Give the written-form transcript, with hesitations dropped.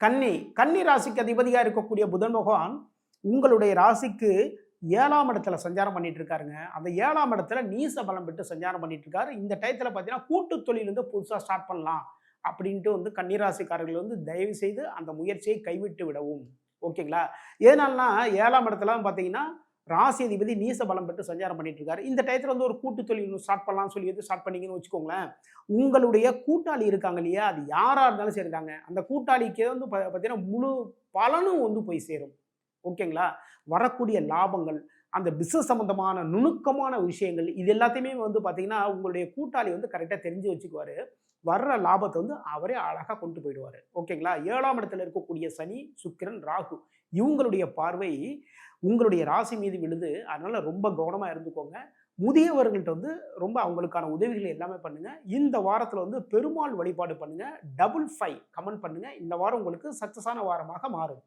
கன்னி ராசிக்கு அதிபதியாக இருக்கக்கூடிய புதன் பகவான் உங்களுடைய ராசிக்கு 7ஆம் இடத்துல சஞ்சாரம் பண்ணிட்டு இருக்காருங்க. அந்த 7ஆம் இடத்துல நீச பலம் பெற்று சஞ்சாரம் பண்ணிட்டு இருக்காரு. இந்த டயத்தில் பார்த்தீங்கன்னா கூட்டு தொழில் வந்து புதுசாக ஸ்டார்ட் பண்ணலாம் அப்படின்ட்டு வந்து கன்னிராசிக்காரர்கள் வந்து தயவு செய்து அந்த முயற்சியை கைவிட்டு விடவும். ஓகேங்களா? ஏனால்னா 7ஆம் இடத்துல பார்த்தீங்கன்னா ராசி அதிபதி நீச பலம் பெற்று சஞ்சாரம் பண்ணிட்டு இருக்காரு. இந்த டயத்தில் வந்து ஒரு கூட்டு தொழில் ஸ்டார்ட் பண்ணலாம்னு சொல்லி எது ஸ்டார்ட் பண்ணீங்கன்னு வச்சுக்கோங்களேன், உங்களுடைய கூட்டாளி இருக்காங்க இல்லையா, அது யாராக இருந்தாலும் சரிதாங்க, அந்த கூட்டாளிக்கு வந்து பார்த்தீங்கன்னா முழு பலனும் வந்து போய் சேரும். ஓகேங்களா? வரக்கூடிய லாபங்கள், அந்த பிசினஸ் சம்பந்தமான நுணுக்கமான விஷயங்கள், இது எல்லாத்தையுமே வந்து பார்த்தீங்கன்னா உங்களுடைய கூட்டாளி வந்து கரெக்டாக தெரிஞ்சு வச்சுக்குவாரு. வர்ற லாபத்தை வந்து அவரே அழகாக கொண்டு போயிடுவார். ஓகேங்களா? 7ஆம் இடத்துல இருக்கக்கூடிய சனி, சுக்கிரன், ராகு இவங்களுடைய பார்வை உங்களுடைய ராசி மீது விழுது. அதனால ரொம்ப கவனமாக இருந்துக்கோங்க. முதியவர்கள்ட்ட வந்து ரொம்ப அவங்களுக்கான உதவிகள் எல்லாமே பண்ணுங்க. இந்த வாரத்தில் வந்து பெருமாள் வழிபாடு பண்ணுங்க. 55 கமெண்ட் பண்ணுங்க. இந்த வாரம் உங்களுக்கு சக்சஸான வாரமாக மாறும்.